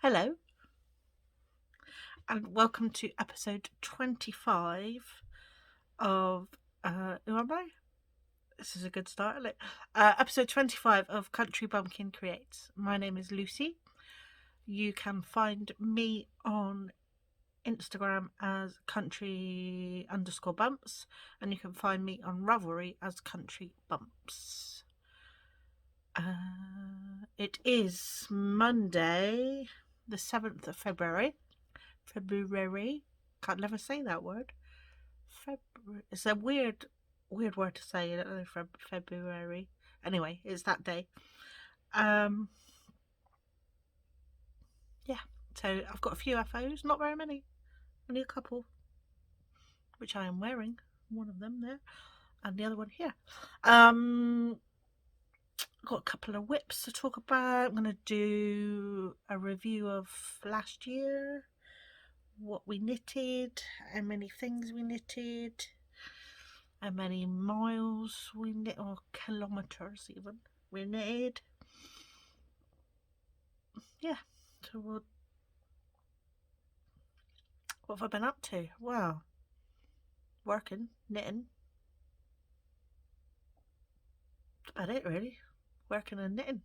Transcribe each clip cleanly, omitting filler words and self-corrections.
Hello, and welcome to episode 25 of who am I? This is a good start, isn't it? Episode 25 of Country Bumpkin Creates. My name is Lucy. You can find me on Instagram as country_bumps, and you can find me on Ravelry as Country Bumps. It is Monday, the 7th of February. Can't never say that word. February. It's a weird word to say. I don't know. February. Anyway, it's that day. Yeah. So I've got a few FOs, not very many, only a couple, which I am wearing. One of them there, and the other one here. Got a couple of whips to talk about. I'm gonna do a review of last year, what we knitted, how many things we knitted, how many miles we knit, or kilometers even we knitted. Yeah, so what have I been up to? Well, working, knitting. That's about it really. Working and knitting.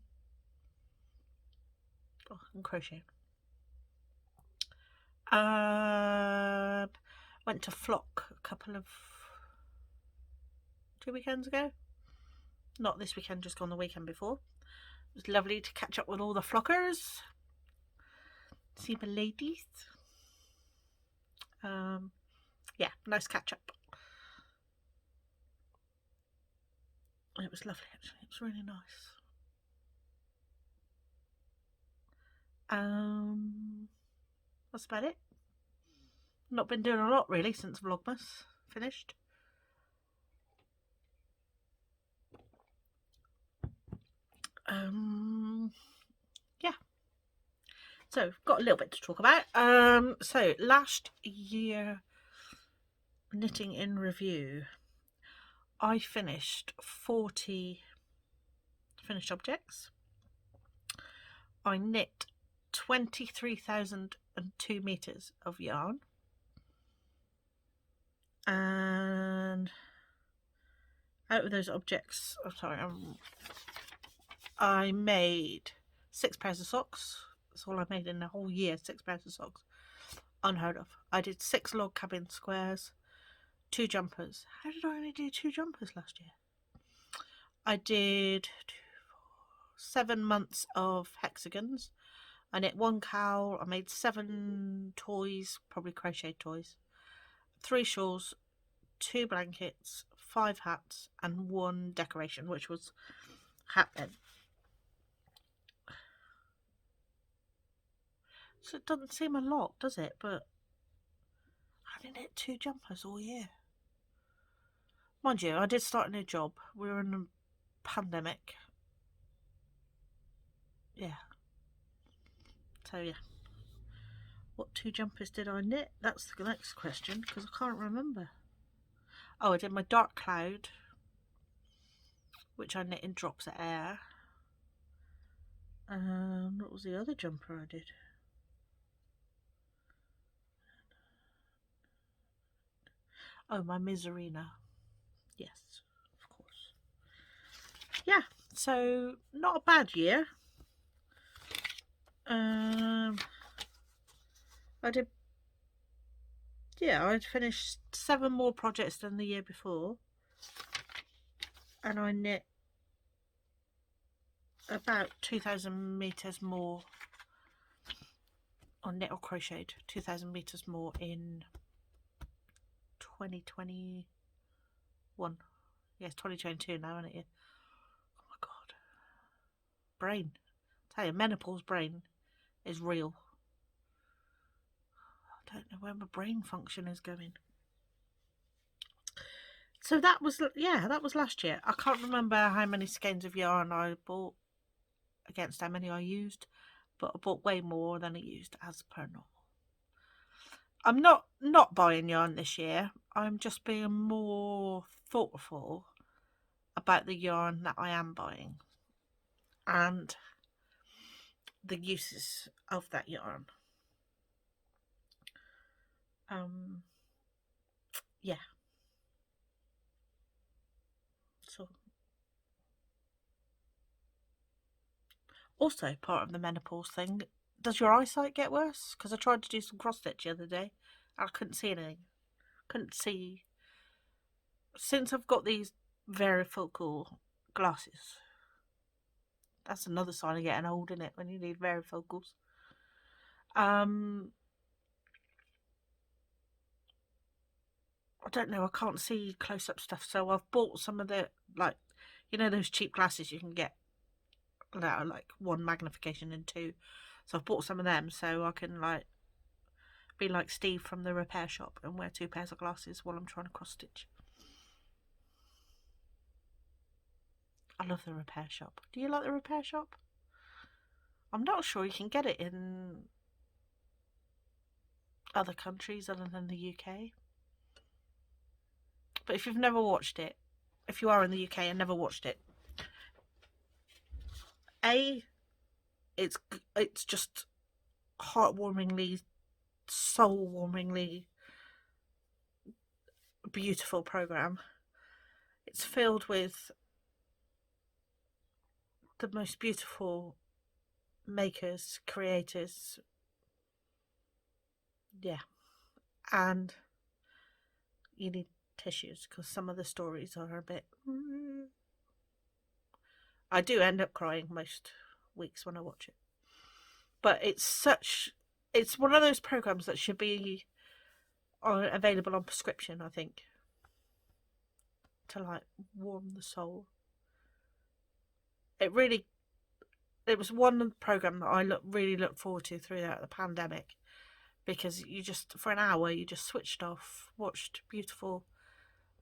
Oh, and crocheting. Went to Flock a couple of 2 weekends ago. Not this weekend, just gone the weekend before. It was lovely to catch up with all the flockers. See my ladies. Yeah, nice catch up. It was lovely actually. It was really nice. That's about it. Not been doing a lot really since Vlogmas finished. Yeah. So got a little bit to talk about. So last year knitting in review, I finished 40 finished objects. I knit 23,002 meters of yarn, and out of those objects, I made 6 pairs of socks. That's all I made in the whole year, 6 pairs of socks. Unheard of. I did 6 log cabin squares, 2 jumpers. How did I only do 2 jumpers last year? I did 7 months of hexagons. I knit 1 cowl. I made 7 toys, probably crocheted toys, 3 shawls, 2 blankets, 5 hats, and 1 decoration, which was hat bed. So it doesn't seem a lot, does it? But I only knit 2 jumpers all year. Mind you, I did start a new job. We were in a pandemic. Yeah. So yeah. What 2 jumpers did I knit? That's the next question, because I can't remember. Oh, I did my dark cloud, which I knit in drops of air. What was the other jumper I did? Oh, my Miserina. Yes, of course. Yeah, so not a bad year. I'd finished 7 more projects than the year before, and I knit about 2,000 meters more, or knit or crocheted 2,000 meters more in 2021. Yes, 2022 now, isn't it? Oh my god, brain! I tell you, menopause brain is real. I don't know where my brain function is going. So that was last year. I can't remember how many skeins of yarn I bought against how many I used, but I bought way more than I used as per normal. I'm not buying yarn this year. I'm just being more thoughtful about the yarn that I am buying. And the uses of that yarn. Yeah. So also part of the menopause thing, does your eyesight get worse? Because I tried to do some cross stitch the other day and I couldn't see anything. Couldn't see. Since I've got these varifocal glasses, that's another sign of getting old, isn't it? When you need varifocals. I don't know, I can't see close up stuff, so I've bought some of the, like, you know, those cheap glasses you can get that are like 1 magnification and 2. So I've bought some of them so I can like be like Steve from the repair shop and wear 2 pairs of glasses while I'm trying to cross stitch. I love the repair shop. Do you like the repair shop? I'm not sure you can get it in other countries other than the UK. But if you've never watched it, if you are in the UK and never watched it, it's just heartwarmingly, soul-warmingly beautiful program. It's filled with the most beautiful makers, creators. Yeah. And you need tissues because some of the stories are a bit... I do end up crying most weeks when I watch it. But it's one of those programs that should be available on prescription, I think, to like warm the soul. It was one program that I really looked forward to throughout the pandemic, because you just, for an hour, you just switched off, watched beautiful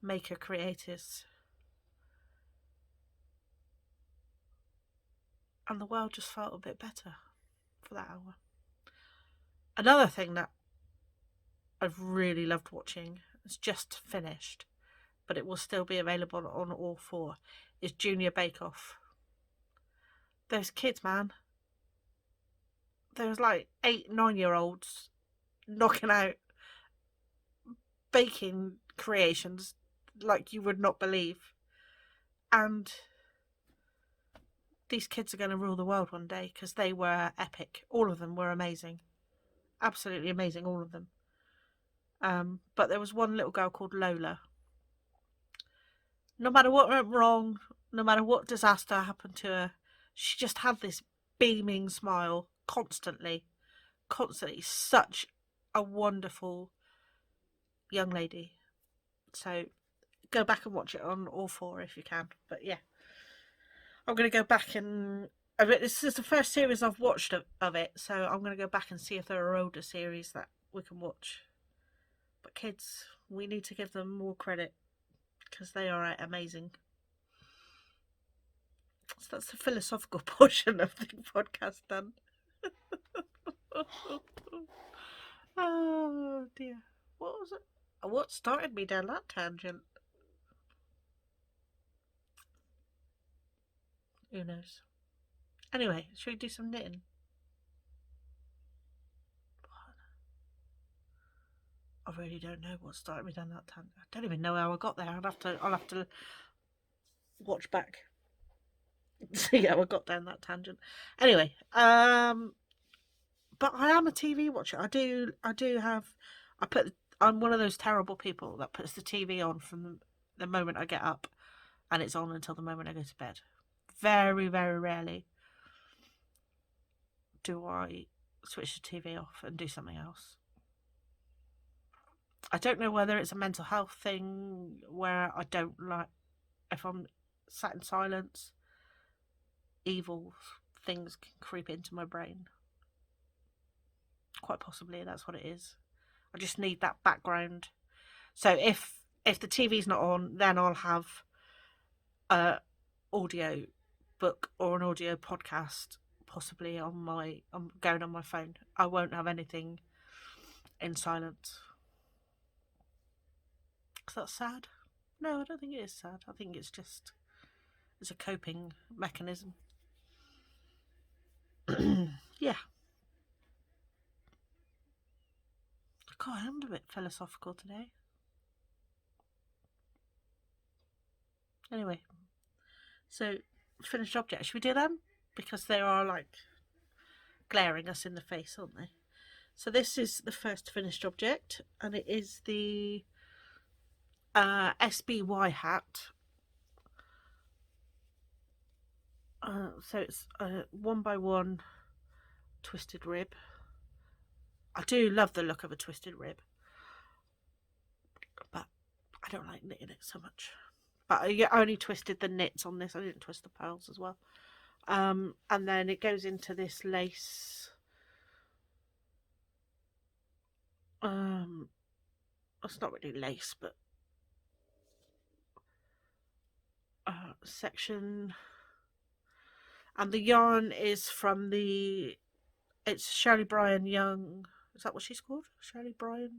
maker creators, and the world just felt a bit better for that hour. Another thing that I've really loved watching, it's just finished, but it will still be available on all 4, is Junior Bake Off. Those kids, man. There was like 8, 9-year-olds knocking out baking creations like you would not believe. And these kids are going to rule the world one day because they were epic. All of them were amazing. Absolutely amazing, all of them. But there was one little girl called Lola. No matter what went wrong, no matter what disaster happened to her, she just had this beaming smile constantly. Such a wonderful young lady. So go back and watch it on all 4 if you can. But yeah, I'm going to go back and... this is the first series I've watched of it, so I'm going to go back and see if there are older series that we can watch. But kids, we need to give them more credit because they are amazing. So that's the philosophical portion of the podcast done. Oh dear. What was it? What started me down that tangent? Who knows? Anyway, should we do some knitting? I really don't know what started me down that tangent. I don't even know how I got there. I'll have to watch back to see how I got down that tangent. Anyway, but I am a TV watcher. I'm one of those terrible people that puts the TV on from the moment I get up, and it's on until the moment I go to bed. Very, very rarely do I switch the TV off and do something else. I don't know whether it's a mental health thing where I don't like, if I'm sat in silence, evil things can creep into my brain. Quite possibly that's what it is. I just need that background. So if the TV's not on, then I'll have a audio book or an audio podcast possibly I'm going on my phone. I won't have anything in silence. Is that sad? No, I don't think it is sad. I think it's a coping mechanism. Yeah. yeah. God, I'm a bit philosophical today. Anyway, so finished objects. Should we do them? Because they are like glaring us in the face, aren't they? So this is the first finished object, and it is the Sby Hat. So it's a 1x1 twisted rib. I do love the look of a twisted rib, but I don't like knitting it so much. But I only twisted the knits on this. I didn't twist the pearls as well. And then it goes into this lace. It's not really lace, but section. And the yarn is from it's Shirley Bryan Young. Is that what she's called? Shirley Bryan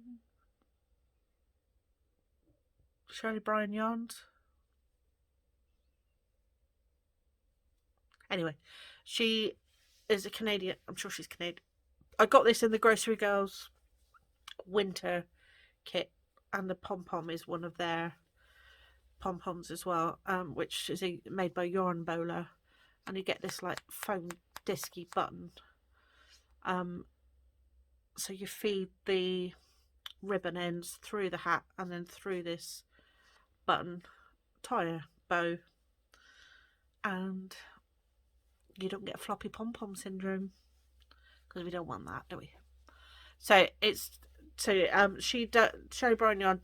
yarns. Anyway, she is a Canadian. I'm sure she's Canadian. I got this in the Grocery Girls winter kit, and the pom-pom is one of their pom-poms as well, which is made by Yarn Bowler, and you get this like foam disky button. So you feed the ribbon ends through the hat and then through this button, tie a bow, and you don't get floppy pom-pom syndrome, because we don't want that, do we? So Shirley Bryan Yarn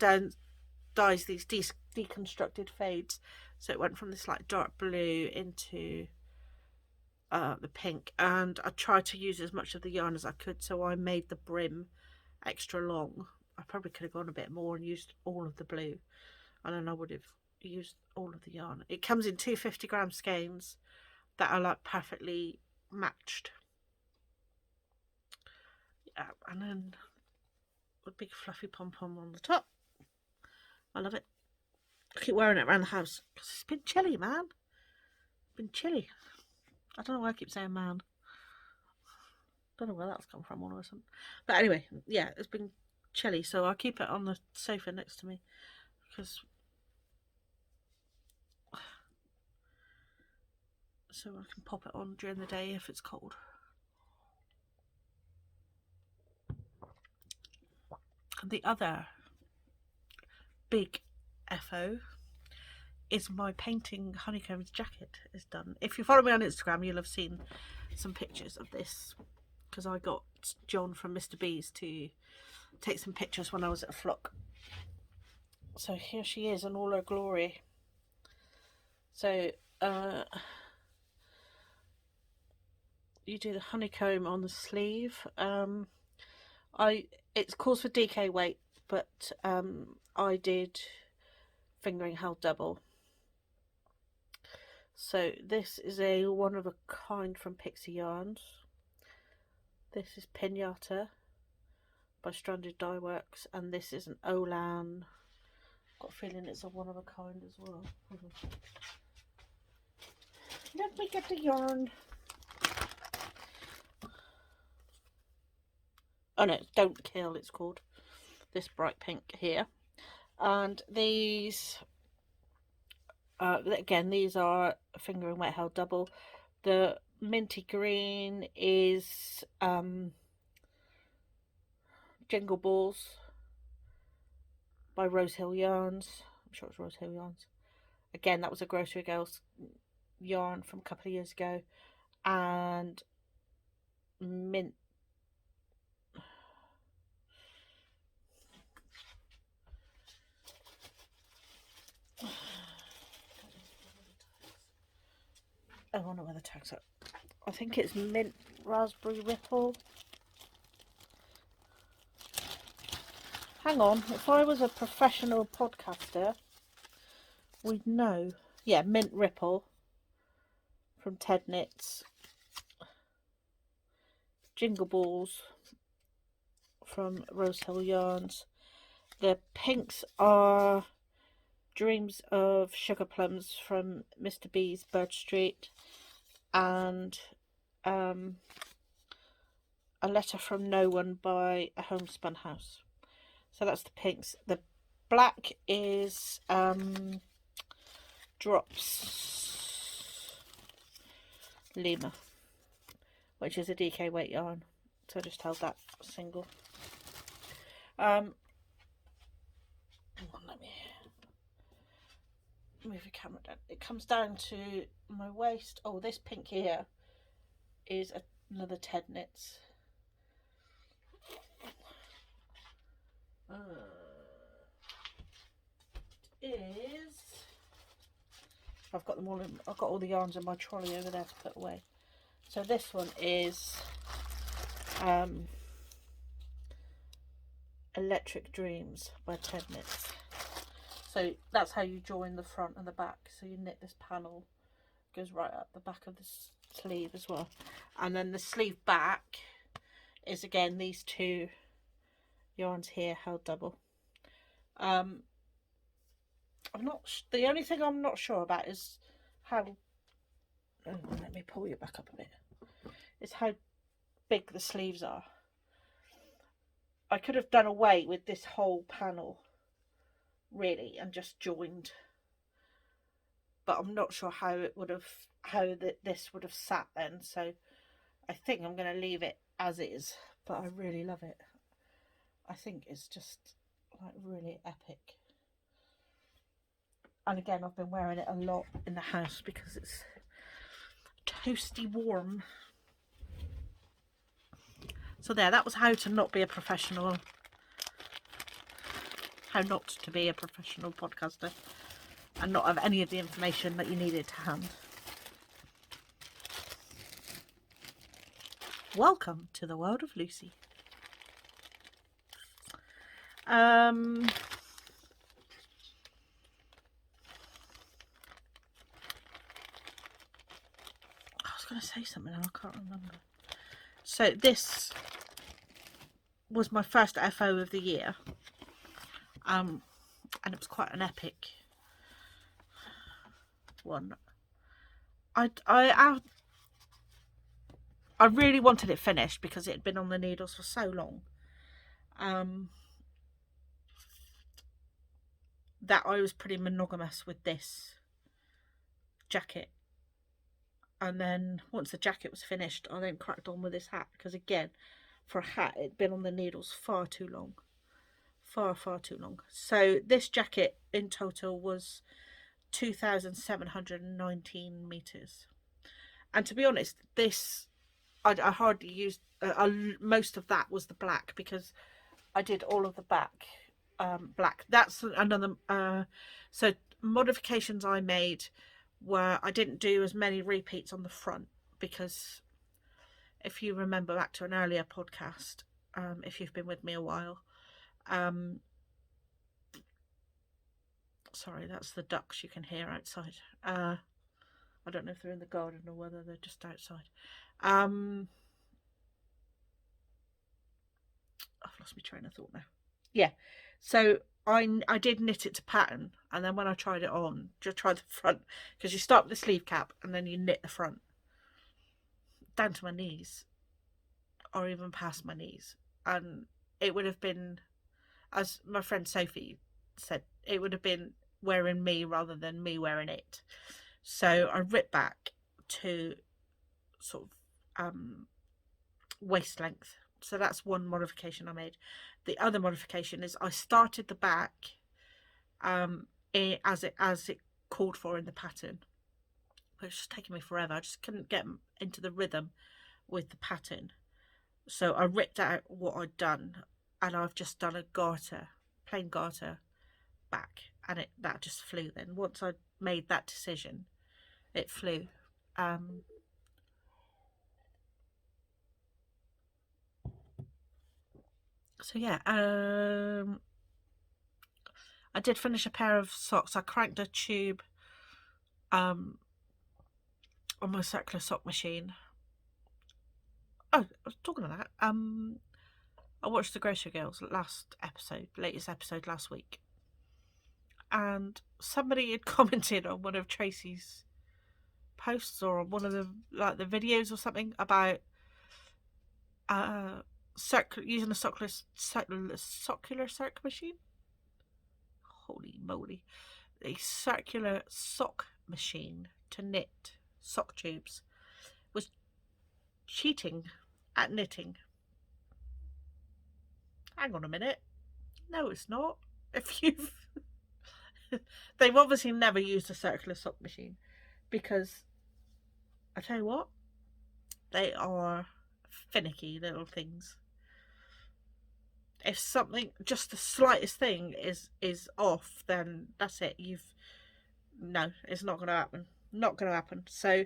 dyes these deconstructed fades. So it went from this like dark blue into the pink, and I tried to use as much of the yarn as I could, so I made the brim extra long. I probably could have gone a bit more and used all of the blue, and then I would have used all of the yarn. It comes in 250-gram skeins that are like perfectly matched. Yeah, and then a big fluffy pom-pom on the top. I love it. I keep wearing it around the house because it's been chilly, man. It's been chilly. I don't know why I keep saying man. Don't know where that's come from all of a sudden. But anyway, yeah, it's been chilly, so I'll keep it on the sofa next to me, because so I can pop it on during the day if it's cold. And the other big FO is my painting honeycombs jacket is done. If you follow me on Instagram, you'll have seen some pictures of this, because I got John from Mr. B's to take some pictures when I was at a flock. So here she is in all her glory. So you do the honeycomb on the sleeve. It calls for DK weight, but I did fingering held double. So this is a one of a kind from Pixie Yarns. This is Pinata by Stranded Dye Works, and this is an Olan. Got a feeling it's a one of a kind as well. Let me get the yarn. Oh no, Don't Kill it's called. This bright pink here. And these, again, these are fingering wet held double. The minty green is Jingle Balls by Rose Hill Yarns. I'm sure it's Rose Hill Yarns. Again, that was a Grocery Girls yarn from a couple of years ago. And mint. I don't know where the tags are. I think it's Mint Raspberry Ripple. Hang on, if I was a professional podcaster, we'd know. Yeah, Mint Ripple from Ted Knits. Jingle Balls from Rose Hill Yarns. The pinks are Dreams of Sugar Plums from Mr. B's Bird Street, and A Letter from No One by A Homespun House. So that's the pinks. The black is Drops Lima, which is a DK weight yarn. So I just held that single. Let me move the camera down. It comes down to my waist. Oh, this pink here is another Ted Knits. Is I've got them all in, I've got all the yarns in my trolley over there to put away. So this one is Electric Dreams by Ted Knits. So that's how you join the front and the back. So you knit this panel, goes right up the back of the sleeve as well. And then the sleeve back is again these two yarns here held double. I'm not. The only thing I'm not sure about is how. Oh, let me pull you back up a bit. Is how big the sleeves are. I could have done away with this whole panel, really, and just joined. But I'm not sure how it would have, this would have sat then. So I think I'm going to leave it as is. But I really love it. I think it's just like really epic. And again, I've been wearing it a lot in the house because it's toasty warm. So there, that was how to not be a professional. How not to be a professional podcaster and not have any of the information that you needed to hand. Welcome to the world of Lucy. I was going to say something and I can't remember. So this was my first FO of the year, and it was quite an epic one. I really wanted it finished because it had been on the needles for so long, that I was pretty monogamous with this jacket. And then once the jacket was finished, I then cracked on with this hat because again, for a hat, it'd been on the needles far too long. Far too long. So this jacket in total was 2,719 meters. And to be honest, this, I hardly used, most of that was the black because I did all of the back black. That's another, so modifications I made where I didn't do as many repeats on the front because if you remember back to an earlier podcast, if you've been with me a while, sorry, that's the ducks you can hear outside. I don't know if they're in the garden or whether they're just outside. I've lost my train of thought now. Yeah, so I did knit it to pattern, and then when I tried it on, just tried the front, because you start with the sleeve cap and then you knit the front down to my knees or even past my knees, and it would have been, as my friend Sophie said, it would have been wearing me rather than me wearing it. So I ripped back to sort of waist length. So that's one modification I made. The other modification is I started the back as it called for in the pattern. But it's just taking me forever. I just couldn't get into the rhythm with the pattern. So I ripped out what I'd done, and I've just done a garter, plain garter back, and that just flew then. Once I made that decision, it flew. So yeah, I did finish a pair of socks. I cranked a tube on my circular sock machine. Oh, I was talking about that. I watched the Grocery Girls latest episode last week, and somebody had commented on one of Tracy's posts or on one of the videos or something about using a circular circ machine. Holy moly. A circular sock machine to knit sock tubes was cheating at knitting. Hang on a minute. No, it's not. If you've they've obviously never used a circular sock machine, because I tell you what, they are finicky little things. If something, just the slightest thing is off, then that's it. No, it's not going to happen. Not going to happen. So,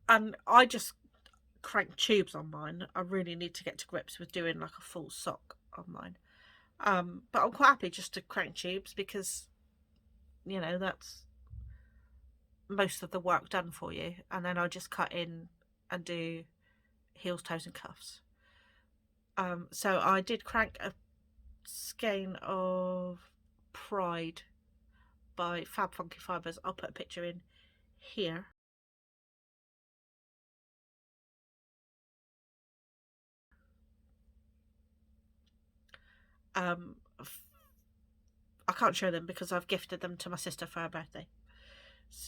and I just crank tubes on mine. I really need to get to grips with doing like a full sock on mine. But I'm quite happy just to crank tubes, because you know that's most of the work done for you, and then I just cut in and do heels, toes and cuffs. So I did crank a skein of Pride by Fab Funky Fibres. I'll put a picture in here. I can't show them because I've gifted them to my sister for her birthday.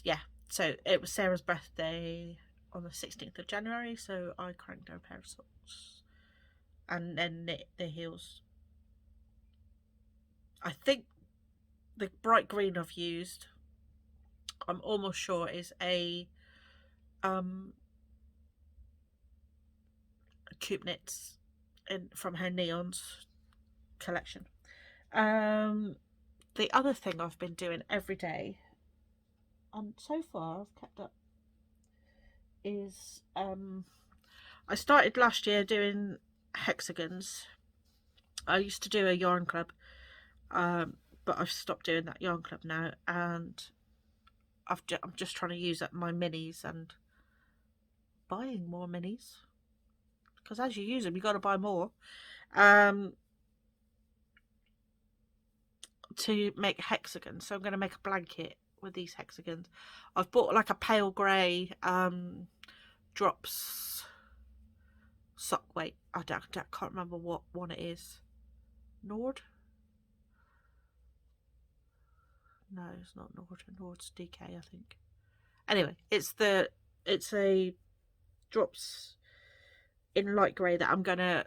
Yeah, so it was Sarah's birthday on the 16th of January, so I cranked her a pair of socks and then knit the heels. I think the bright green I've used, I'm almost sure, is a Coop Knits from her Neons collection. The other thing I've been doing every day, and so far I've kept up, is I started last year doing hexagons. I used to do a yarn club, but I've stopped doing that yarn club now, and I'm just trying to use up my minis and buying more minis, because as you use them you got to buy more, to make hexagons. So I'm going to make a blanket with these hexagons. I've bought like a pale grey drops sock weight. I can't remember what one it is. Nord? No, it's not Nord. Nord's DK, I think. Anyway, it's a drops in light grey that I'm gonna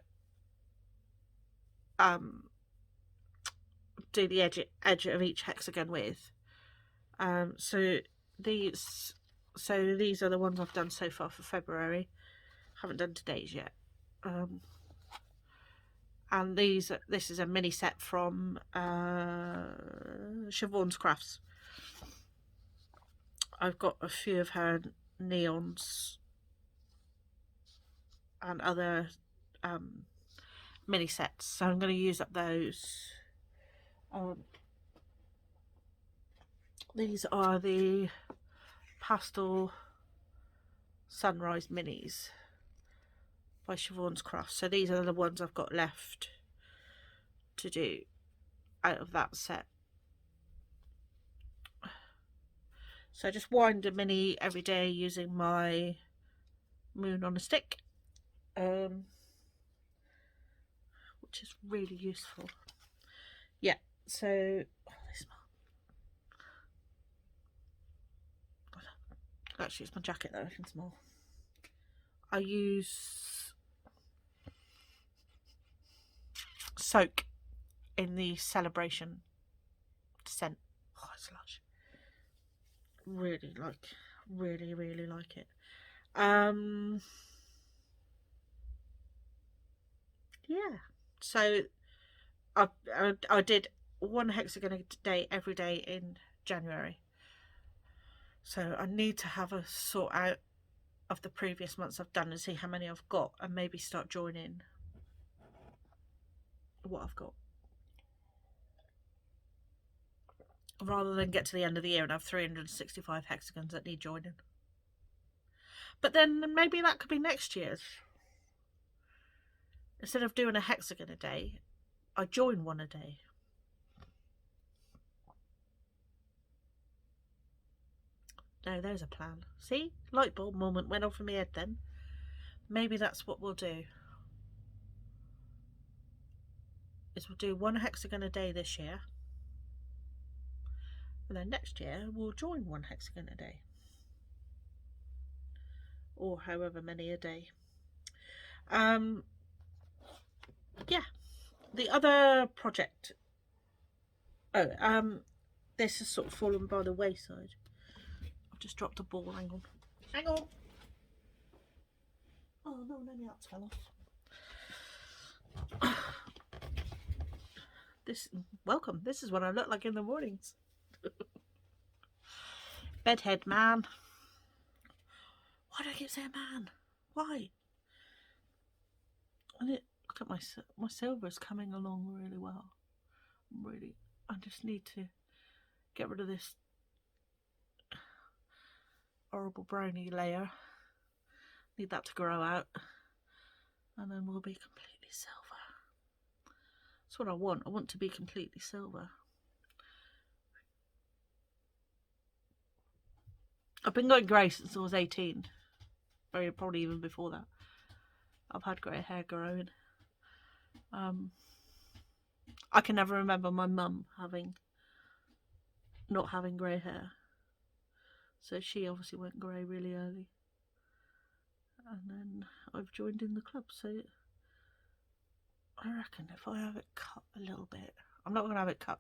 do the edge of each hexagon with. So these are the ones I've done so far for February. Haven't done today's yet. And this is a mini set from Siobhan's Crafts. I've got a few of her neons and other mini sets, so I'm going to use up those. These are the Pastel Sunrise Minis by Siobhan's Crafts. So these are the ones I've got left to do out of that set. So I just wind a mini every day using my Moon on a Stick, which is really useful. Yeah, so they smell. Actually, it's my jacket that I can smell. I use Soak in the Celebration scent. Oh, it's lush. Really like it. Yeah, so I did one hexagon a day every day in January, so I need to have a sort out of the previous months I've done and see how many I've got, and maybe start joining what I've got, rather than get to the end of the year and have 365 hexagons that need joining. But then maybe that could be next year's. Instead of doing a hexagon a day, I join one a day. No, there's a plan. See? Light bulb moment went off in my head then. maybe that's what we'll do. Is we'll do 1 hexagon a day this year, and then next year we'll join 1 hexagon a day, or however many a day. Yeah, the other project. This has sort of fallen by the wayside. I've just dropped a ball. Hang on. Hang on. Oh no, the nuts fell off. Welcome. This is what I look like in the mornings. Bedhead man. Why do I keep saying man? Why? Look at my silver's coming along really well. I just need to get rid of this horrible brownie layer. Need that to grow out, and then we'll be completely silver. That's what I want. I want to be completely silver. I've been going grey since I was 18. Probably even before that. I've had grey hair growing. I can never remember my mum not having grey hair. So she obviously went grey really early. And then I've joined in the club, so I reckon if I have it cut a little bit, I'm not going to have it cut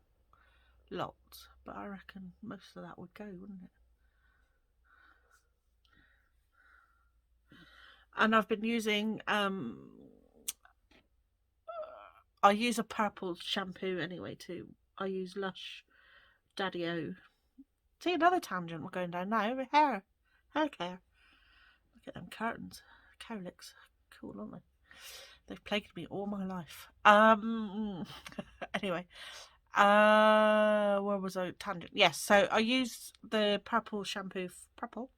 lots, but I reckon most of that would go, wouldn't it? And I've been using, I use a purple shampoo anyway too. I use Lush Daddy-O. See, another tangent we're going down now. Hair care. Look at them curtains. Cowlicks. Cool, aren't they? They've plagued me all my life. Anyway. Where was I? Tangent. Yes, so I use the purple shampoo. Purple?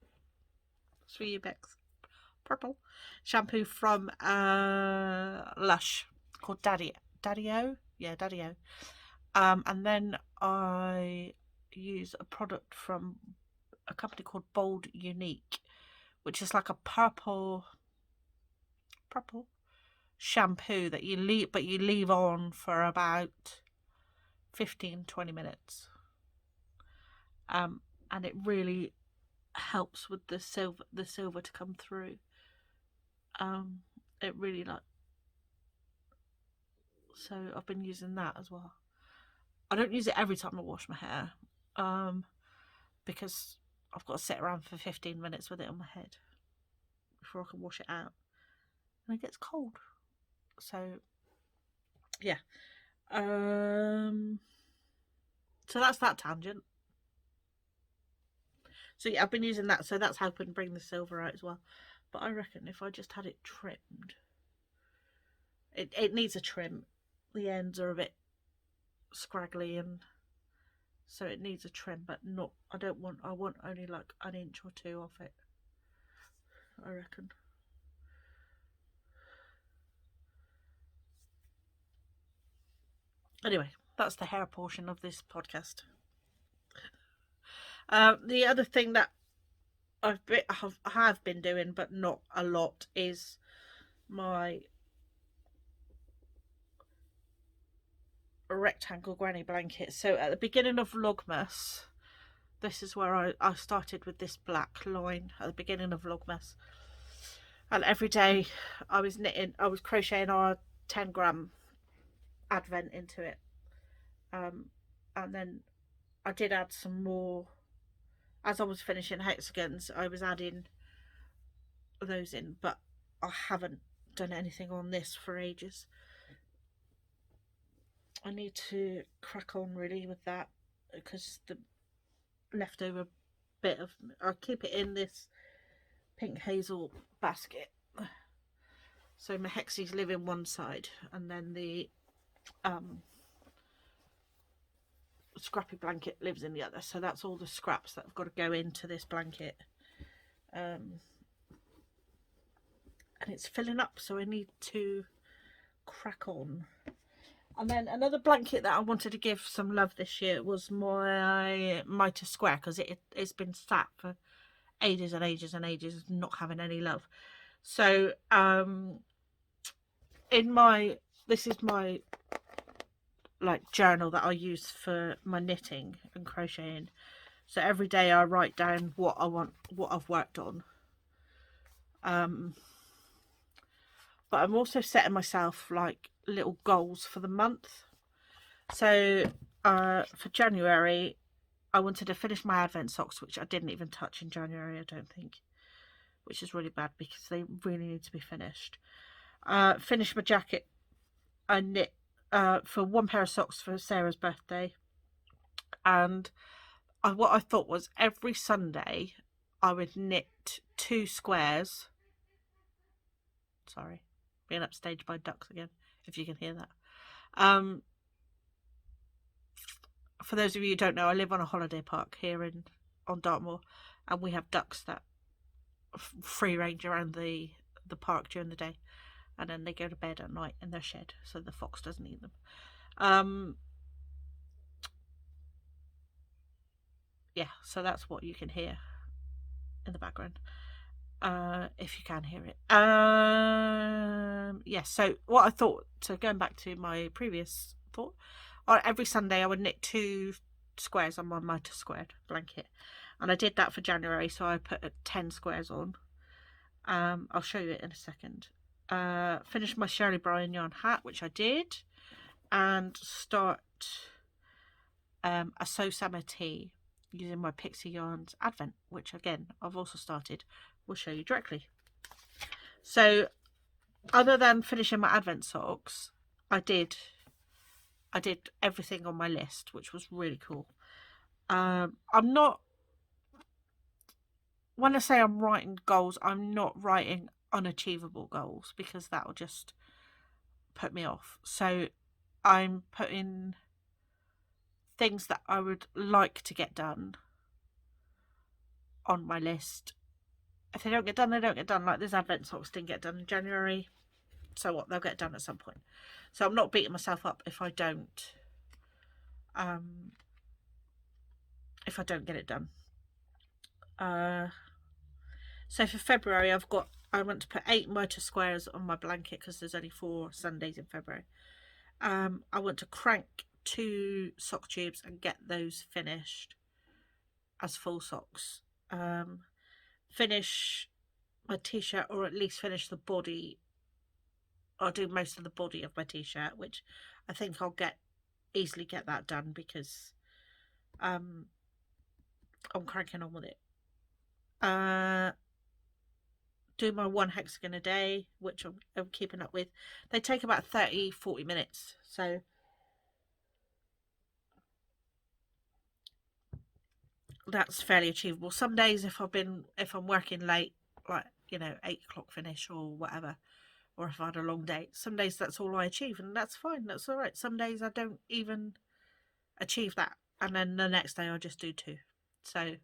3 Bex. Purple shampoo from Lush called Daddy-O. Yeah, Daddy-O. And then I use a product from a company called Bold Unique, which is like a purple shampoo that you leave on for about 15-20 minutes, and it really helps with the silver to come through. It really so I've been using that as well. I don't use it every time I wash my hair, because I've got to sit around for 15 minutes with it on my head before I can wash it out, and it gets cold. So yeah, so that's that tangent. So yeah, I've been using that, so that's helping bring the silver out as well. But I reckon if I just had it trimmed, it needs a trim. The ends are a bit scraggly, and so it needs a trim, but not, I want only like 1 inch or 2 off it, I reckon. Anyway, that's the hair portion of this podcast. The other thing that I have been doing, but not a lot, is my rectangle granny blanket. So at the beginning of Vlogmas, this is where I started with this black line at the beginning of Vlogmas, and every day I was crocheting our 10-gram advent into it, and then I did add some more as I was finishing hexagons. I was adding those in, but I haven't done anything on this for ages. I need to crack on really with that, because the leftover bit of, I'll keep it in this pink hazel basket, so my hexies live in one side, and then the scrappy blanket lives in the other. So that's all the scraps that have got to go into this blanket, and it's filling up, so I need to crack on. And then another blanket that I wanted to give some love this year was my Mitre Square, because it's been sat for ages and ages and ages, not having any love. So in my, this is my like journal that I use for my knitting and crocheting. So every day I write down what I want, what I've worked on. But I'm also setting myself like little goals for the month. So for January, I wanted to finish my advent socks, which I didn't even touch in January, I don't think, which is really bad because they really need to be finished. Finish my jacket. I knit for one pair of socks for Sarah's birthday, and what I thought was every Sunday I would knit 2 squares. Sorry, being upstaged by ducks again, if you can hear that. For those of you who don't know, I live on a holiday park here on Dartmoor, and we have ducks that free range around the park during the day, and then they go to bed at night in their shed so the fox doesn't eat them. Yeah, so that's what you can hear in the background, if you can hear it. Yes, so what I thought, so going back to my previous thought, every Sunday I would knit 2 squares on my mitre squared blanket, and I did that for January, so I put 10 squares on. I'll show you it in a second. Finish my Shirley Bryan yarn hat, which I did, and start a Sew Summer tea using my Pixie Yarns Advent, which again I've also started. We'll show you directly. So other than finishing my Advent socks, I did everything on my list, which was really cool. I'm not, when I say I'm writing goals, I'm not writing unachievable goals because that will just put me off. So I'm putting things that I would like to get done on my list. If they don't get done, they don't get done. Like this Advent socks didn't get done in January, so what, they'll get done at some point. So I'm not beating myself up if I don't get it done. So for February I want to put 8 mitre squares on my blanket because there's only 4 Sundays in February. I want to crank 2 sock tubes and get those finished as full socks. Finish my t-shirt, or at least finish the body. I'll do most of the body of my t-shirt, which I think I'll easily get that done because I'm cranking on with it. Do my 1 hexagon a day, which I'm keeping up with. They take about 30-40 minutes, so that's fairly achievable. Some days if I'm working late, like 8 o'clock finish or whatever, or if I had a long day, some days that's all I achieve, and that's fine, that's all right. Some days I don't even achieve that, and then the next day I just do 2. So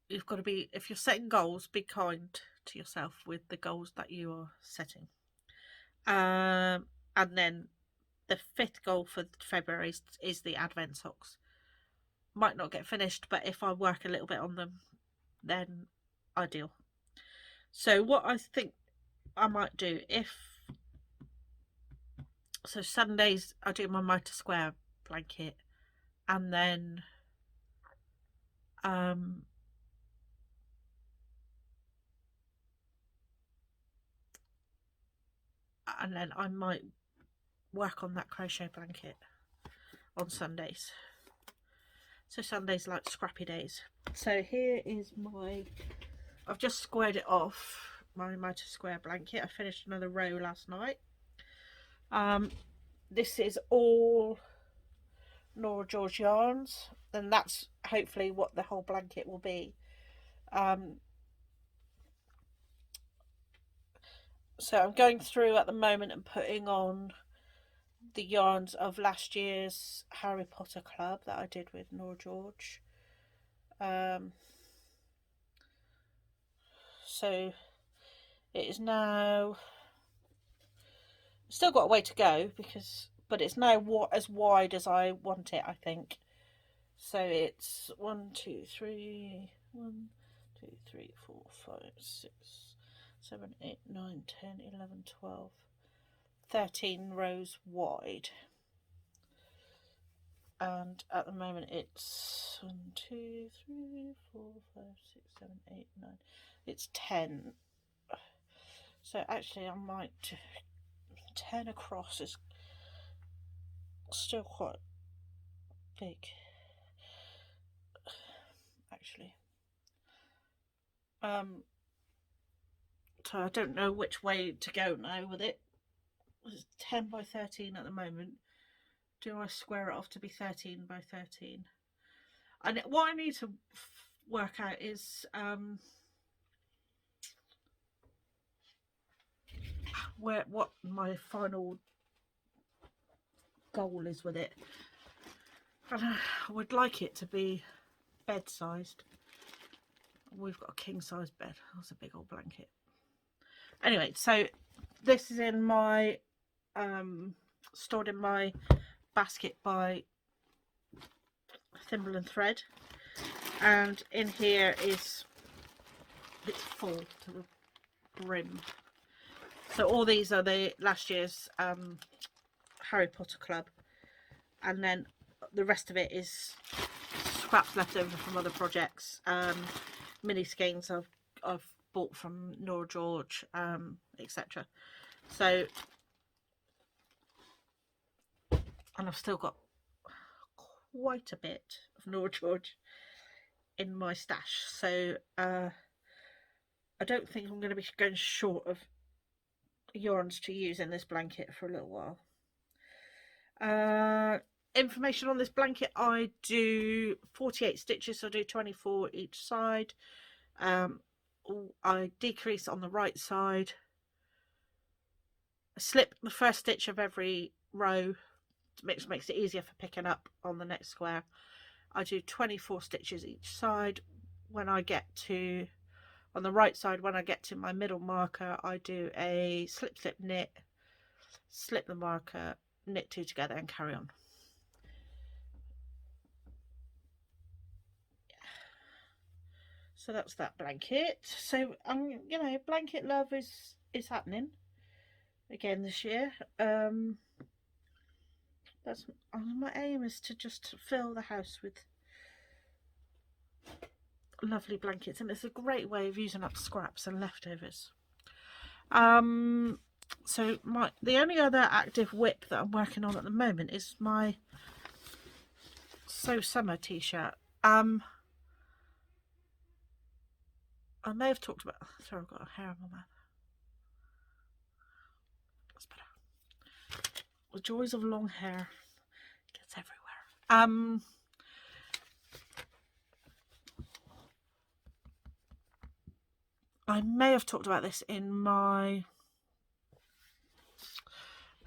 you've got to be, if you're setting goals, be kind to yourself with the goals that you are setting. And then the 5th goal for February is the Advent socks. Might not get finished, but if I work a little bit on them, then ideal. So what I think I might do, so Sundays I do my mitre square blanket, and then I might work on that crochet blanket on Sundays. So Sundays like scrappy days. So here is I've just squared it off, my mitre square blanket. I finished another row last night. This is all Nora George yarns, and that's hopefully what the whole blanket will be. So I'm going through at the moment and putting on the yarns of last year's Harry Potter Club that I did with Nora George. So it is now, still got a way to go but it's now as wide as I want it, I think. So it's 1, 2, 3, 1, 2, 3, 4, 5, 6, 7, 8, 9, 10, 11, 12, 13 rows wide. And at the moment it's 1, 2, 3, 4, 5, 6, 7, 8, 9. It's 10. So actually I might 10 across is still quite big. Actually. So I don't know which way to go now with it. It's 10 by 13 at the moment. Do I square it off to be 13 by 13? And what I need to work out is what my final goal is with it. And I would like it to be bed sized. We've got a king size bed. That's a big old blanket. Anyway, so this is in my stored in my basket by Thimble and Thread, and in here it's full to the brim. So all these are the last year's Harry Potter Club, and then the rest of it is scraps left over from other projects, mini skeins I've bought from Nora George, etc. So, and I've still got quite a bit of Nora George in my stash, so I don't think I'm going to be going short of yarns to use in this blanket for a little while. Information on this blanket: I do 48 stitches, so I do 24 each side. I decrease on the right side, I slip the first stitch of every row, which makes it easier for picking up on the next square. I do 24 stitches each side. When I get to, on the right side, when I get to my middle marker, I do a slip, slip, knit, slip the marker, knit 2 together and carry on. So that's that blanket. So you know, blanket love is happening again this year. That's my aim, is to just fill the house with lovely blankets, and it's a great way of using up scraps and leftovers. So the only other active whip that I'm working on at the moment is my So Summer t-shirt. I may have talked about, sorry, I've got a hair on my mouth. That's better. The joys of long hair. It gets everywhere. I may have talked about this in my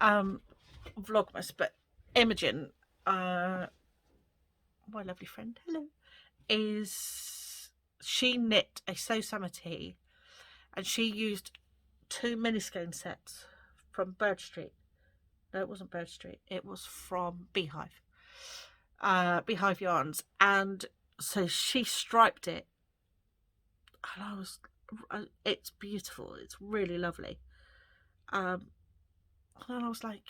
Vlogmas, but Imogen, my lovely friend, hello, she knit a So Summer tee, and she used 2 mini skein sets from Bird Street. No, it wasn't Bird Street, it was from Beehive Yarns, and so she striped it, and it's beautiful, it's really lovely. And I was like,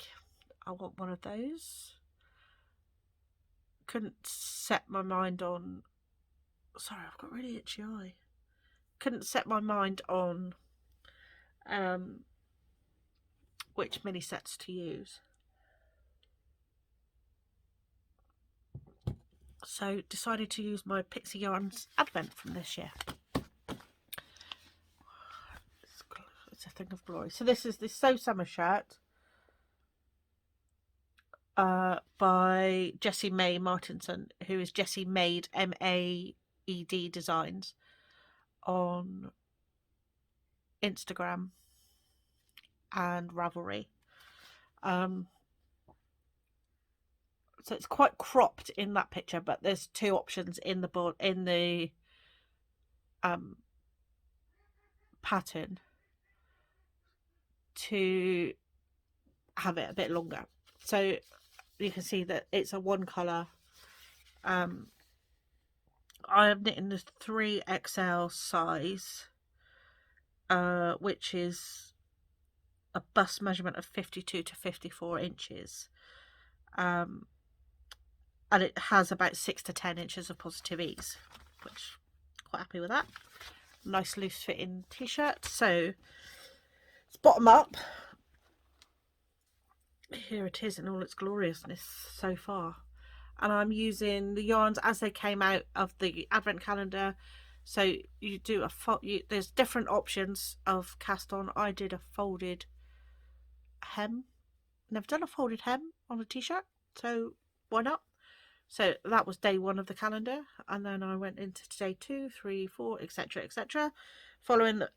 I want one of those. Couldn't set my mind on, sorry, I've got really itchy eye. Couldn't set my mind on which mini sets to use. So decided to use my Pixie Yarns Advent from this year. It's a thing of glory. So this is the So Summer shirt by Jessie May Martinson, who is Jessie Maid, M-A-E-D Designs on Instagram and Ravelry. So it's quite cropped in that picture, but there's 2 options in the pattern to have it a bit longer. So you can see that it's a 1 colour I am knitting the 3XL size, which is a bust measurement of 52 to 54 inches. And it has about 6 to 10 inches of positive ease, which I'm quite happy with that. Nice loose fitting t-shirt. So it's bottom up. Here it is in all its gloriousness so far. And I'm using the yarns as they came out of the advent calendar. So you do there's different options of cast on. I did a folded hem. Never done a folded hem on a t-shirt, so why not? So that was day 1 of the calendar, and then I went into day 2, 3, 4, etc, etc, following the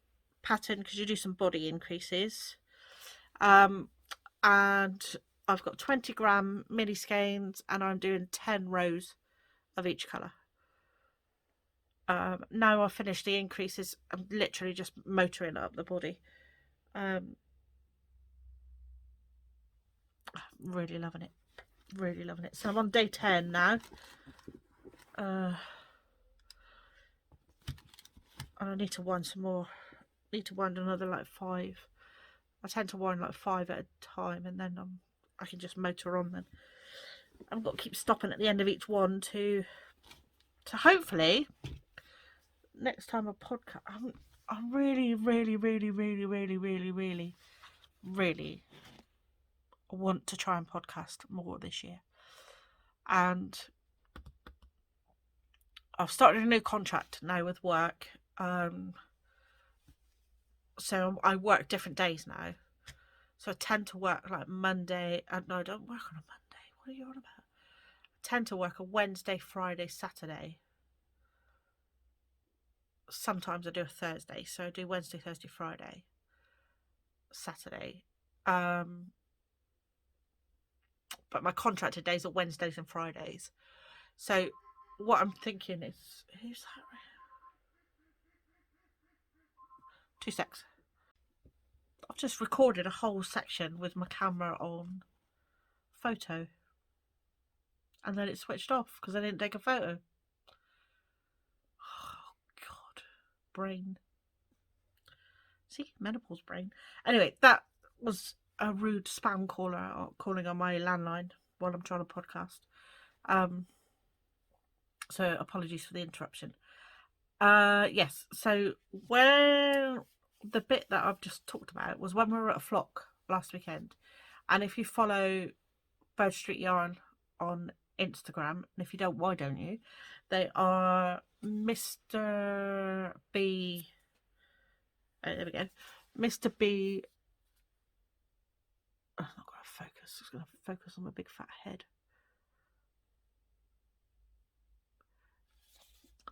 pattern, because you do some body increases. And I've got 20-gram mini skeins, and I'm doing 10 rows of each colour. Now I've finished the increases, I'm literally just motoring up the body. Really loving it. Really loving it. So I'm on day 10 now. And I need to wind some more. Need to wind another like 5. I tend to wind like 5 at a time, and then I can just motor on then. I've got to keep stopping at the end of each one to hopefully next time a podcast. I'm really want to try and podcast more this year, and I've started a new contract now with work. So I work different days now. So I tend to work like Monday. No, I don't work on a Monday. What are you on about? I tend to work a Wednesday, Friday, Saturday. Sometimes I do a Thursday. So I do Wednesday, Thursday, Friday, Saturday. But my contracted days are Wednesdays and Fridays. So what I'm thinking is, who's that? 2 secs. I've just recorded a whole section with my camera on photo, and then it switched off because I didn't take a photo. Oh God, brain. See, menopause brain. Anyway, that was a rude spam caller calling on my landline while I'm trying to podcast. So apologies for the interruption. Yes, so where the bit that I've just talked about was when we were at a flock last weekend, and if you follow Bird Street Yarn on Instagram, and if you don't, why don't you? They are Mr. B. There we go, Mr. B. Oh, I'm not going to focus. It's going to focus on my big fat head.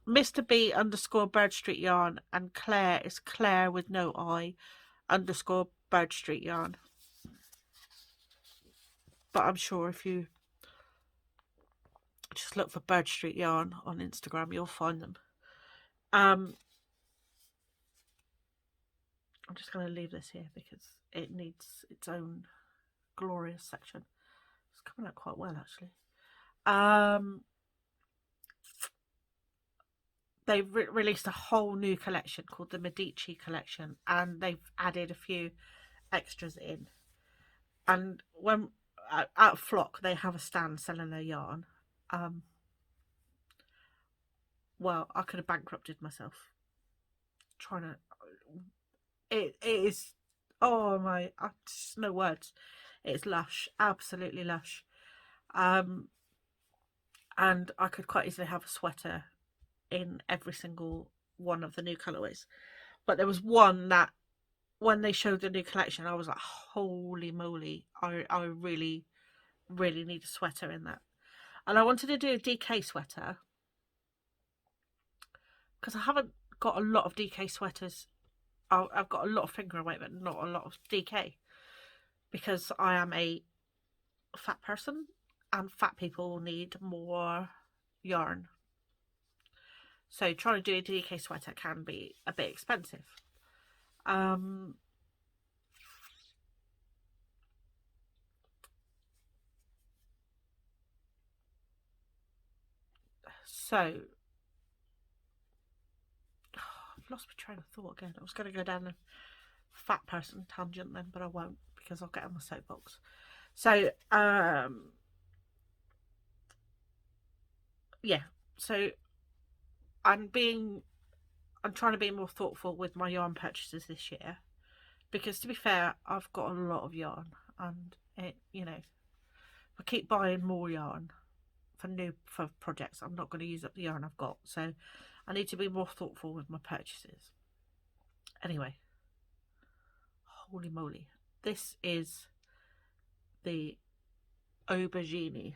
Mr. B _ Bird Street Yarn, and Claire is Claire with no I _ Bird Street Yarn. But I'm sure if you just look for Bird Street Yarn on Instagram, you'll find them. I'm just going to leave this here because it needs its own glorious section. It's coming out quite well, actually. They've released a whole new collection called the Medici Collection, and they've added a few extras in. And when at Flock, they have a stand selling their yarn. Well, I could have bankrupted myself trying to. It is. Oh my! Just no words. It's lush, absolutely lush. And I could quite easily have a sweater in every single one of the new colorways, but there was one that when they showed the new collection, I was like, holy moly, I really need a sweater in that. And I wanted to do a DK sweater because I haven't got a lot of DK sweaters. I've got a lot of finger weight, but not a lot of DK, because I am a fat person and fat people need more yarn. So trying to do a DK sweater can be a bit expensive. So lost my train of thought again. I was going to go down a fat person tangent then, but I won't because I'll get on my soapbox. So, yeah. So I'm trying to be more thoughtful with my yarn purchases this year, because to be fair, I've got a lot of yarn, and I keep buying more yarn for projects. I'm not going to use up the yarn I've got, so I need to be more thoughtful with my purchases. Anyway, holy moly, this is the aubergine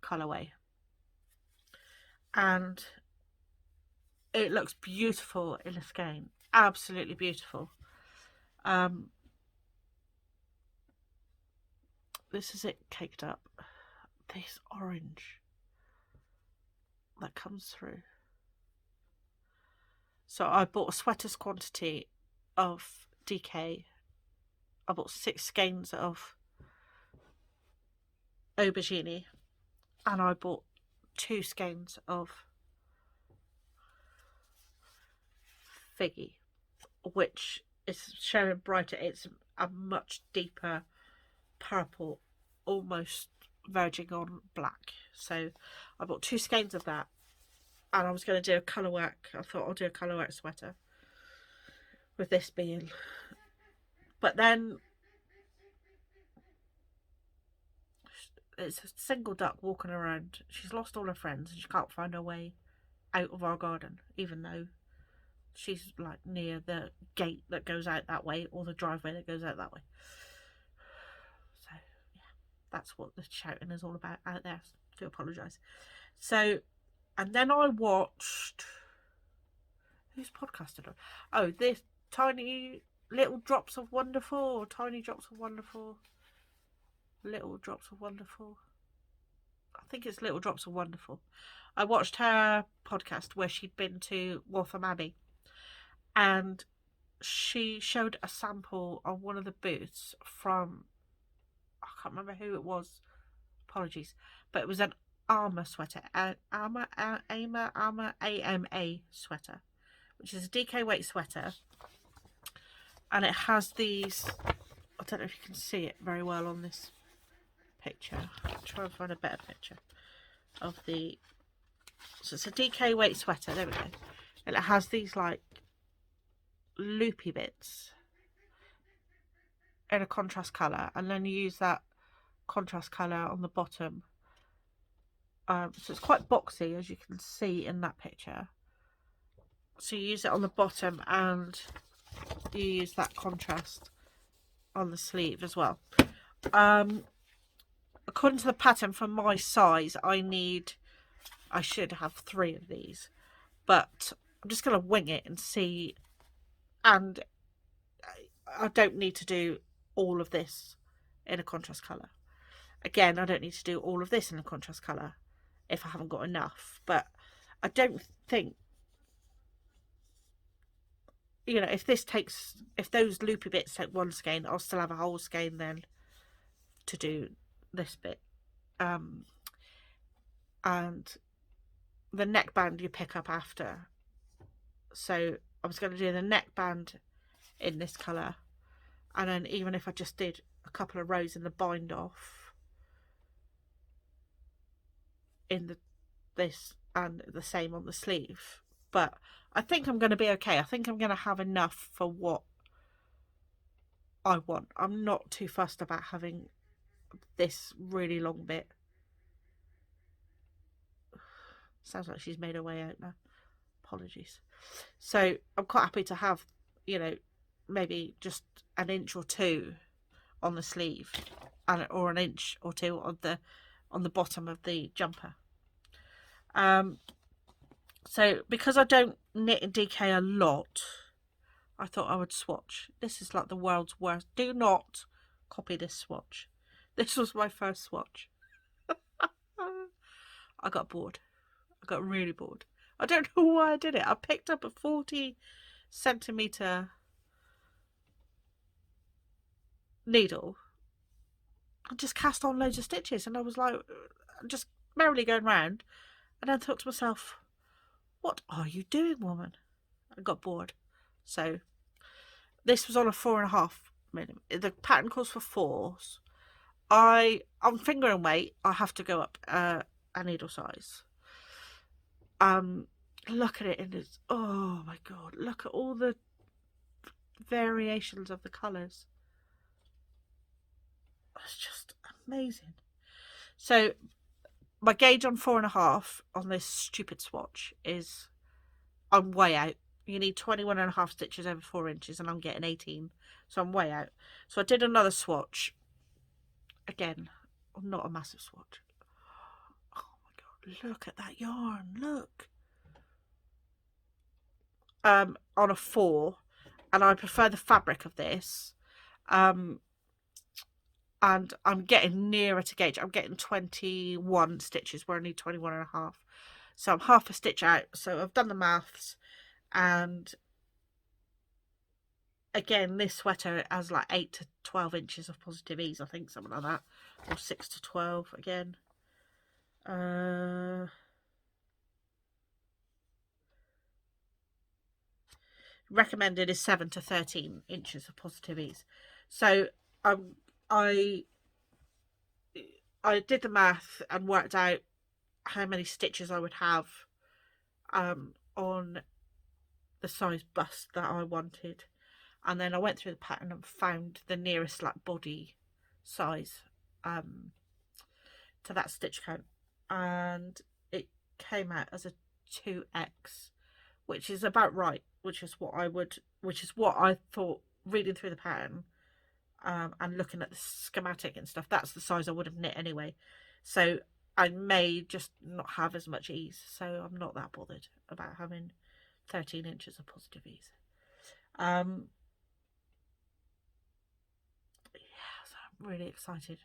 colorway, and it looks beautiful in a skein, absolutely beautiful. This is it caked up. This orange that comes through. So I bought a sweater's quantity of DK. I bought 6 skeins of aubergine, and I bought 2 skeins of figgy, which is showing brighter. It's a much deeper purple, almost verging on black. So I bought 2 skeins of that, and I was going to do a colour work. I thought I'll do a colour work sweater with this being, but then it's a single duck walking around. She's lost all her friends and she can't find her way out of our garden, even though she's like near the gate that goes out that way, or the driveway that goes out that way. So yeah, that's what the shouting is all about out there. I do apologise. So, and then I watched, whose podcast did I? Oh, this Tiny Little Drops of Wonderful, or Tiny Drops of Wonderful, Little Drops of Wonderful. I think it's Little Drops of Wonderful. I watched her podcast where she'd been to Waltham Abbey, and she showed a sample on one of the booths from, I can't remember who it was, apologies, but it was an Armour sweater, AMA sweater, which is a DK weight sweater, and it has these, I don't know if you can see it very well on this picture. I'll try and find a better picture of the, so it's a DK weight sweater, there we go, and it has these like loopy bits in a contrast colour, and then you use that contrast colour on the bottom. So it's quite boxy, as you can see in that picture. So you use it on the bottom, and you use that contrast on the sleeve as well. According to the pattern, for my size, I should have 3 of these, but I'm just going to wing it and see. And I don't need to do all of this in a contrast colour. Again, I don't need to do all of this in a contrast colour if I haven't got enough. But I don't think, if those loopy bits take 1 skein, I'll still have a whole skein then to do this bit. And the neckband you pick up after. So I was going to do the neckband in this colour, and then even if I just did a couple of rows in the bind off in this, and the same on the sleeve. But I think I'm going to be okay. I think I'm going to have enough for what I want. I'm not too fussed about having this really long bit. Sounds like she's made her way out now. Apologies. So I'm quite happy to have, maybe just an inch or 2 on the sleeve, or an inch or 2 on the bottom of the jumper. So because I don't knit in DK a lot, I thought I would swatch. This is like the world's worst. Do not copy this swatch. This was my first swatch. I got bored. I got really bored. I don't know why I did it. I picked up a 40cm needle and just cast on loads of stitches, and I was like, just merrily going round, and then thought to myself, what are you doing, woman? I got bored. So this was on a 4.5 minute. The pattern calls for 4s. On finger and weight, I have to go up a needle size. Look at it in its, oh my god, look at all the variations of the colours. It's just amazing. So my gauge on 4.5 on this stupid swatch is, I'm way out. You need 21.5 stitches over 4 inches, and I'm getting 18, so I'm way out. So I did another swatch. Again, not a massive swatch. Oh my god, look at that yarn, look. On a 4, and I prefer the fabric of this. And I'm getting nearer to gauge. I'm getting 21 stitches where I need 21.5. So I'm half a stitch out. So I've done the maths, and again, this sweater has like 8 to 12 inches of positive ease, I think, something like that, or 6 to 12 again. Recommended is 7 to 13 inches of positive ease. So I did the math and worked out how many stitches I would have on the size bust that I wanted, and then I went through the pattern and found the nearest like body size to that stitch count, and it came out as a 2x, which is about right, which is what I thought reading through the pattern and looking at the schematic and stuff. That's the size I would have knit anyway, so I may just not have as much ease, so I'm not that bothered about having 13 inches of positive ease. Yeah, so I'm really excited,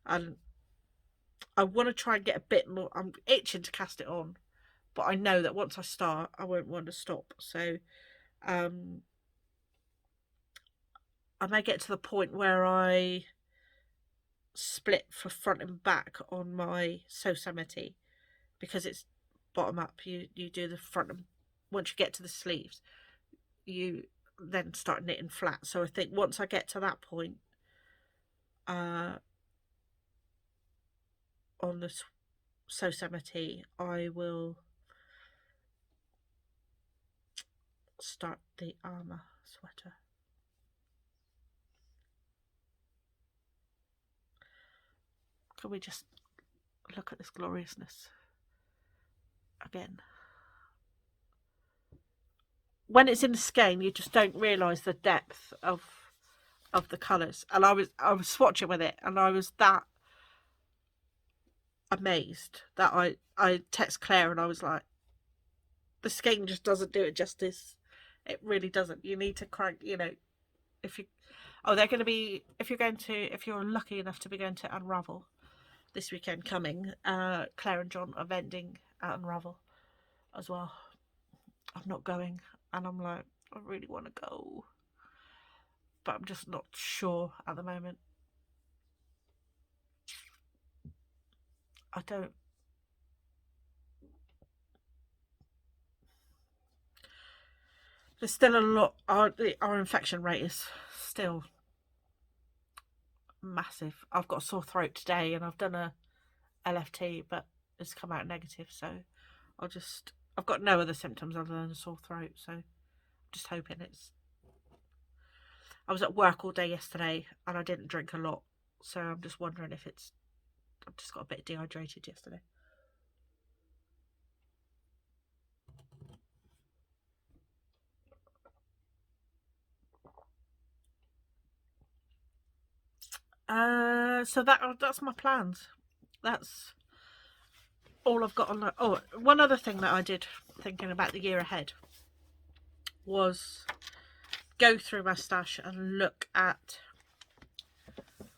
and I want to try and get a bit more. I'm itching to cast it on, but I know that once I start I won't want to stop, so I may get to the point where I split for front and back on my Yosemite, because it's bottom up. You do the front, and once you get to the sleeves you then start knitting flat. So I think once I get to that point on the Yosemite, I will start the armour sweater. Can we just look at this gloriousness again? When it's in the skein, you just don't realise the depth of the colours. And I was swatching with it, and I was that amazed that I text Claire, and I was like, the skein just doesn't do it justice. It really doesn't. You need to crank, if you they're going to be, if you're lucky enough to be going to Unravel this weekend coming, Claire and John are vending at Unravel as well. I'm not going, and I'm like, I really want to go, but I'm just not sure at the moment. I don't. There's still a lot. Our infection rate is still massive. I've got a sore throat today, and I've done a LFT, but it's come out negative. So I've got no other symptoms other than a sore throat. So I'm just hoping it's. I was at work all day yesterday, and I didn't drink a lot, so I'm just wondering if it's. I've just got a bit dehydrated yesterday. So that's my plans. That's all I've got on that. Oh, one other thing that I did thinking about the year ahead was go through my stash and look at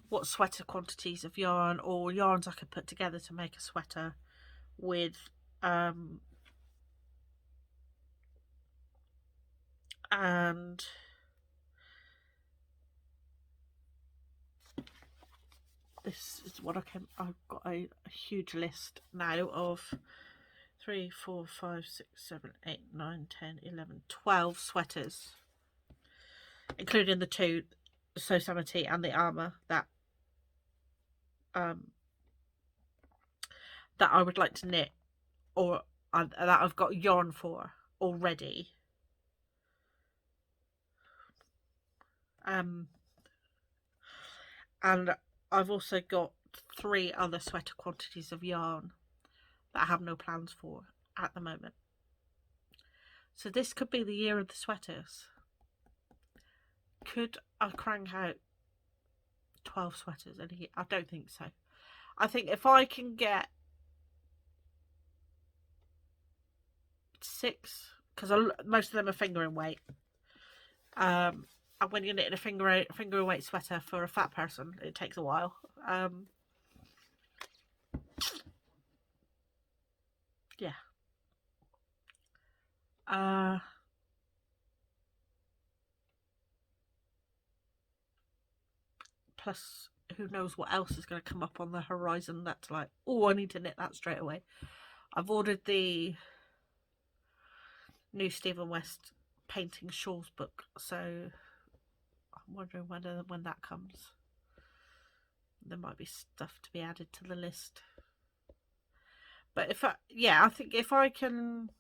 what sweater quantities of yarn or yarns I could put together to make a sweater with and this is what I've got a huge list now of 3, 4, 5, 6, 7, 8, 9, 10, 11, 12 sweaters, including the 2, the Yosemite and the armour, that I would like to knit, or that I've got yarn for already. And I've also got 3 other sweater quantities of yarn that I have no plans for at the moment. So this could be the year of the sweaters. Could I crank out 12 sweaters in a year? I don't think so. I think if I can get 6, because most of them are fingering weight. And when you're knitting a finger weight sweater for a fat person, it takes a while. Yeah. Plus, who knows what else is going to come up on the horizon that's like, oh, I need to knit that straight away. I've ordered the new Stephen West painting shawls book, so I'm wondering when that comes. There might be stuff to be added to the list. But I think if I can,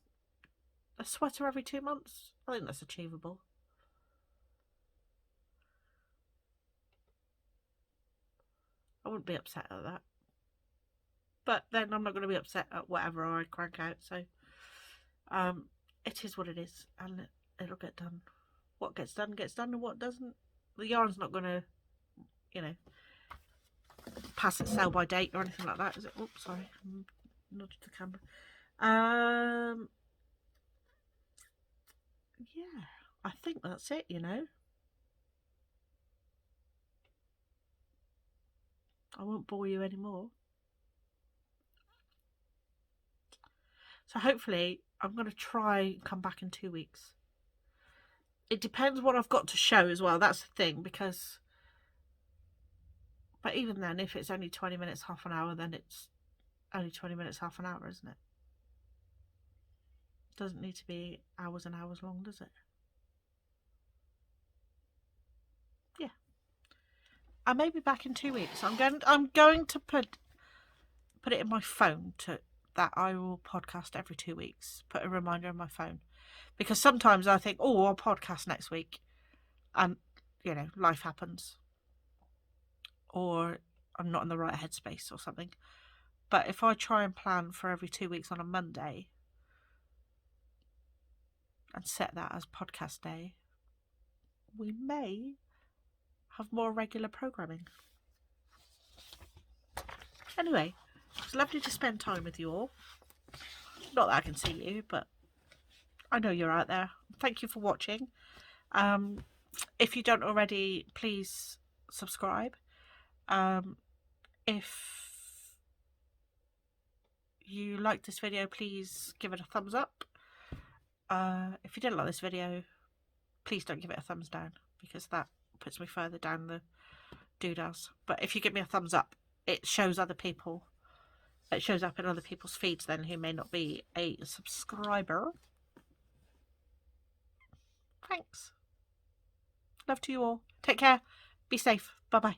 a sweater every 2 months, I think that's achievable. I wouldn't be upset at that. But then I'm not going to be upset at whatever I crank out. So it is what it is, and it'll get done. What gets done, and what doesn't. The yarn's not going to, pass its sell by date or anything like that, is it? Oops, sorry. Not the camera. Yeah, I think that's it, I won't bore you anymore. So hopefully I'm going to try and come back in 2 weeks. It depends what I've got to show as well. That's the thing, because... But even then, if it's only 20 minutes, half an hour, then it's only 20 minutes, half an hour, isn't it? Doesn't need to be hours and hours long, does it? Yeah. I may be back in 2 weeks. I'm going to put it in my phone that I will podcast every 2 weeks. Put a reminder on my phone, because sometimes I think, oh, I'll podcast next week, and life happens, or I'm not in the right headspace or something. But if I try and plan for every 2 weeks on a Monday and set that as podcast day, we may have more regular programming. Anyway, it's lovely to spend time with you all. Not that I can see you, but I know you're out there. Thank you for watching. If you don't already, please subscribe. If you liked this video, please give it a thumbs up. If you didn't like this video, please don't give it a thumbs down, because that puts me further down the doodahs. But if you give me a thumbs up, it shows other people. It shows up in other people's feeds then, who may not be a subscriber. Thanks. Love to you all. Take care. Be safe. Bye-bye.